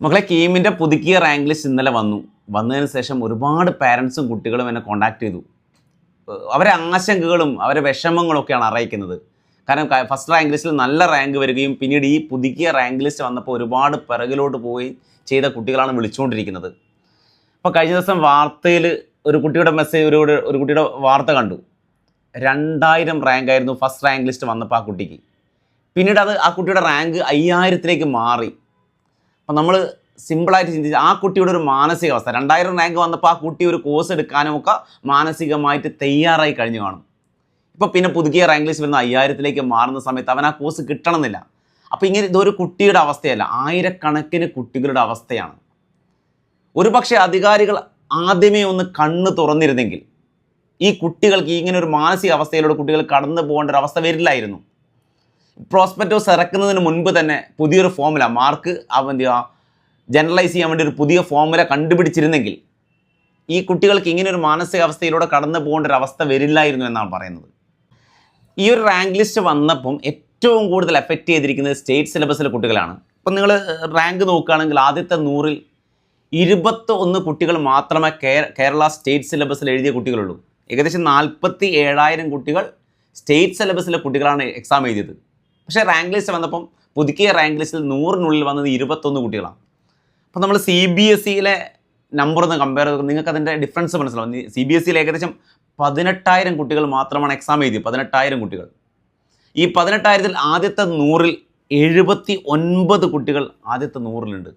മക്കളെ കീമിൻ്റെ പുതുക്കിയ rank list ഇന്നലെ വന്നതിന് ശേഷം ഒരുപാട് പാരൻസും കുട്ടികളും എന്നെ കോൺടാക്ട് ചെയ്തു. അവരെ ആശങ്കകളും അവരെ വിഷമങ്ങളൊക്കെയാണ് അറിയിക്കുന്നത്. കാരണം ഫസ്റ്റ് റാങ്ക് ലിസ്റ്റിൽ നല്ല റാങ്ക് വരികയും പിന്നീട് ഈ പുതുക്കിയ റാങ്ക് ലിസ്റ്റ് വന്നപ്പോൾ ഒരുപാട് പിറകിലോട്ട് പോയി ചെയ്ത കുട്ടികളാണ് വിളിച്ചുകൊണ്ടിരിക്കുന്നത്. അപ്പോൾ കഴിഞ്ഞ ദിവസം വാർത്തയിൽ ഒരു കുട്ടിയുടെ മെസ്സേജ് ഒരു കുട്ടിയുടെ വാർത്ത കണ്ടു. 2000 റാങ്ക് ആയിരുന്നു ഫസ്റ്റ് റാങ്ക് ലിസ്റ്റ് വന്നപ്പോൾ ആ കുട്ടിക്ക്. പിന്നീട് ആ കുട്ടിയുടെ റാങ്ക് 5000-ലേക്ക് മാറി. അപ്പം നമ്മൾ സിമ്പിളായിട്ട് ചിന്തിച്ച് ആ കുട്ടിയുടെ ഒരു മാനസികാവസ്ഥ 2000 റാങ്ക് വന്നപ്പോൾ ആ കുട്ടി ഒരു കോഴ്സ് എടുക്കാനുമൊക്കെ മാനസികമായിട്ട് തയ്യാറായി കഴിഞ്ഞു കാണും. ഇപ്പോൾ പിന്നെ പുതുക്കിയ റാങ്ക് ലിസ്റ്റ് വരുന്ന 5000-ലേക്ക് മാറുന്ന സമയത്ത് അവൻ ആ കോഴ്സ് കിട്ടണമെന്നില്ല. അപ്പോൾ ഇങ്ങനെ ഇതൊരു കുട്ടിയുടെ അവസ്ഥയല്ല, ആയിരക്കണക്കിന് കുട്ടികളുടെ അവസ്ഥയാണ്. ഒരു പക്ഷേ അധികാരികൾ ആദ്യമേ ഒന്ന് കണ്ണ് തുറന്നിരുന്നെങ്കിൽ ഈ കുട്ടികൾക്ക് ഇങ്ങനെ ഒരു മാനസിക അവസ്ഥയിലൂടെ കുട്ടികൾ കടന്നു പോകേണ്ട ഒരു അവസ്ഥ വരില്ലായിരുന്നു. പ്രോസ്പെക്റ്റോസ് ഇറക്കുന്നതിന് മുൻപ് തന്നെ പുതിയൊരു ഫോമുല മാർക്ക് ജനറലൈസ് ചെയ്യാൻ വേണ്ടി ഒരു പുതിയ ഫോമുല കണ്ടുപിടിച്ചിരുന്നെങ്കിൽ ഈ കുട്ടികൾക്ക് ഇങ്ങനെ ഒരു മാനസികാവസ്ഥയിലൂടെ കടന്നു പോകേണ്ട ഒരു അവസ്ഥ വരില്ലായിരുന്നു എന്നാണ് പറയുന്നത്. ഈ ഒരു റാങ്ക് ലിസ്റ്റ് വന്നപ്പം ഏറ്റവും കൂടുതൽ എഫക്റ്റ് ചെയ്തിരിക്കുന്നത് സ്റ്റേറ്റ് സിലബസിലെ കുട്ടികളാണ്. ഇപ്പം നിങ്ങൾ റാങ്ക് നോക്കുകയാണെങ്കിൽ ആദ്യത്തെ 100-ൽ 21 കുട്ടികൾ മാത്രമേ കേരള സ്റ്റേറ്റ് സിലബസിൽ എഴുതിയ കുട്ടികളുള്ളൂ. ഏകദേശം 47,000 കുട്ടികൾ സ്റ്റേറ്റ് സിലബസിലെ കുട്ടികളാണ് എക്സാം എഴുതിയത്. പക്ഷേ റാങ്ക് ലിസ്റ്റ് വന്നപ്പം പുതുക്കിയ റാങ്ക് ലിസ്റ്റിൽ 100-നുള്ളിൽ വന്നത് 21 കുട്ടികളാണ്. അപ്പോൾ നമ്മൾ CBSEയിലെ നമ്പർ ഒന്ന് കമ്പയർ ചെയ്ത് നിങ്ങൾക്ക് അതിൻ്റെ ഡിഫറൻസ് മനസ്സിലാവും. CBSEയിൽ ഏകദേശം 18,000 കുട്ടികൾ മാത്രമാണ് എക്സാം എഴുതിയത്. 18,000 കുട്ടികൾ. ഈ 18,000-ൽ ആദ്യത്തെ 100-ൽ 79 കുട്ടികൾ ആദ്യത്തെ 100-ലുണ്ട്.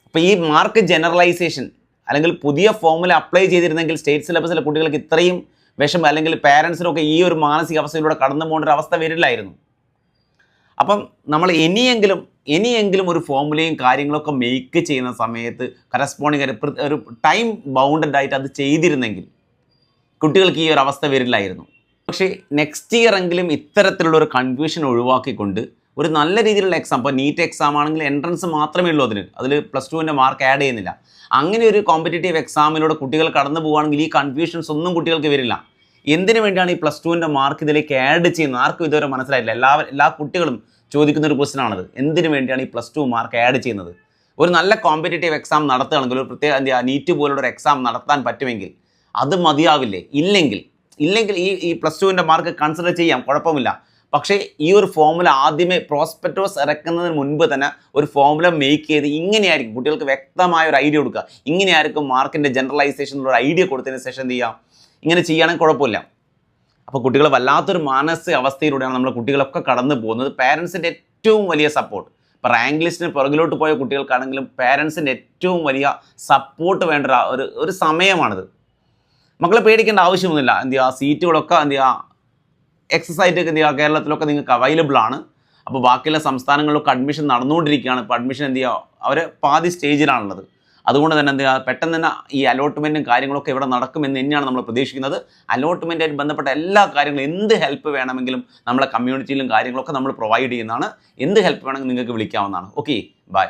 അപ്പോൾ ഈ മാർക്ക് ജനറലൈസേഷൻ അല്ലെങ്കിൽ പുതിയ ഫോമുല അപ്ലൈ ചെയ്തിരുന്നെങ്കിൽ സ്റ്റേറ്റ് സിലബസിലെ കുട്ടികൾക്ക് ഇത്രയും വിഷമം അല്ലെങ്കിൽ പാരൻസിനൊക്കെ ഈ ഒരു മാനസികാവസ്ഥയിലൂടെ കടന്നു പോകേണ്ട ഒരു അവസ്ഥ വരില്ലായിരുന്നു. അപ്പം നമ്മൾ ഇനിയെങ്കിലും ഒരു ഫോമുലയും കാര്യങ്ങളൊക്കെ മേക്ക് ചെയ്യുന്ന സമയത്ത് കറസ്പോണ്ടിങ് ഒരു ടൈം ബൗണ്ടഡ് ആയിട്ട് അത് ചെയ്തിരുന്നെങ്കിൽ കുട്ടികൾക്ക് ഈ ഒരു അവസ്ഥ വരില്ലായിരുന്നു. പക്ഷേ നെക്സ്റ്റ് ഇയർ എങ്കിലും ഇത്തരത്തിലുള്ള ഒരു കൺഫ്യൂഷൻ ഒഴിവാക്കിക്കൊണ്ട് ഒരു നല്ല രീതിയിലുള്ള എക്സാം, ഇപ്പോൾ നീറ്റ് എക്സാം ആണെങ്കിൽ എൻട്രൻസ് മാത്രമേ ഉള്ളൂ, അതിൽ +2-ൻ്റെ മാർക്ക് ആഡ് ചെയ്യുന്നില്ല. അങ്ങനെ ഒരു കോമ്പറ്റേറ്റീവ് എക്സാമിലൂടെ കുട്ടികൾ കടന്നു പോവുകയാണെങ്കിൽ ഈ കൺഫ്യൂഷൻസ് ഒന്നും കുട്ടികൾക്ക് വരില്ല. എന്തിനു വേണ്ടിയാണ് ഈ +2-ൻ്റെ മാർക്ക് ഇതിലേക്ക് ആഡ് ചെയ്യുന്നത്? ആർക്കും ഇതുവരെ മനസ്സിലായിട്ടില്ല. എല്ലാ കുട്ടികളും ചോദിക്കുന്ന ഒരു ക്വസ്റ്റ്യൻ ആണത്. എന്തിനു വേണ്ടിയാണ് ഈ +2 മാർക്ക് ആഡ് ചെയ്യുന്നത്? ഒരു നല്ല കോമ്പറ്റേറ്റീവ് എക്സാം നടത്തുകയാണെങ്കിൽ ഒരു പ്രത്യേക നീറ്റ് പോലുള്ള ഒരു എക്സാം നടത്താൻ പറ്റുമെങ്കിൽ അത് മതിയാവില്ലേ? ഇല്ലെങ്കിൽ ഈ +2-ൻ്റെ മാർക്ക് കൺസിഡർ ചെയ്യാം, കുഴപ്പമില്ല. പക്ഷേ ഈ ഒരു ഫോമുല ആദ്യമേ പ്രോസ്പെക്റ്റോസ് ഇറക്കുന്നതിന് മുൻപ് തന്നെ ഒരു ഫോമുല മേക്ക് ചെയ്ത് ഇങ്ങനെയായിരിക്കും കുട്ടികൾക്ക് വ്യക്തമായ ഒരു ഐഡിയ കൊടുക്കുക. ഇങ്ങനെയായിരിക്കും മാർക്കിൻ്റെ ജനറലൈസേഷനുള്ള ഒരു ഐഡിയ കൊടുത്തതിന് ശേഷം എന്ത് ചെയ്യാം, ഇങ്ങനെ ചെയ്യുകയാണെങ്കിൽ കുഴപ്പമില്ല. അപ്പോൾ കുട്ടികൾ വല്ലാത്തൊരു മാനസിക അവസ്ഥയിലൂടെയാണ് നമ്മൾ കുട്ടികളൊക്കെ കടന്നു പോകുന്നത്. പാരൻസിൻ്റെ ഏറ്റവും വലിയ സപ്പോർട്ട്, ഇപ്പോൾ റാങ്ക് ലിസ്റ്റിന് പുറകിലോട്ട് പോയ കുട്ടികൾക്കാണെങ്കിലും പാരൻസിൻ്റെ ഏറ്റവും വലിയ സപ്പോർട്ട് വേണ്ട ഒരു സമയമാണിത്. മക്കളെ പേടിക്കേണ്ട ആവശ്യമൊന്നുമില്ല. സീറ്റുകളൊക്കെ എക്സസൈറ്റ് കേരളത്തിലൊക്കെ നിങ്ങൾക്ക് അവൈലബിൾ ആണ്. അപ്പോൾ ബാക്കിയുള്ള സംസ്ഥാനങ്ങളിലൊക്കെ അഡ്മിഷൻ നടന്നുകൊണ്ടിരിക്കുകയാണ്. ഇപ്പോൾ അഡ്മിഷൻ അവർ പാതി സ്റ്റേജിലാണുള്ളത്. അതുകൊണ്ട് തന്നെ പെട്ടെന്ന് തന്നെ ഈ അലോട്ട്മെൻറ്റും കാര്യങ്ങളൊക്കെ ഇവിടെ നടക്കുമെന്ന് തന്നെയാണ് നമ്മൾ പ്രതീക്ഷിക്കുന്നത്. അലോട്ട്മെൻറ്റായിട്ട് ബന്ധപ്പെട്ട എല്ലാ കാര്യങ്ങളും എന്ത് ഹെൽപ്പ് വേണമെങ്കിലും നമ്മളെ കമ്മ്യൂണിറ്റിയിലും കാര്യങ്ങളൊക്കെ നമ്മൾ പ്രൊവൈഡ് ചെയ്യുന്നതാണ്. എന്ത് ഹെൽപ്പ് വേണമെങ്കിലും നിങ്ങൾക്ക് വിളിക്കാവുന്നതാണ്. Okay, by.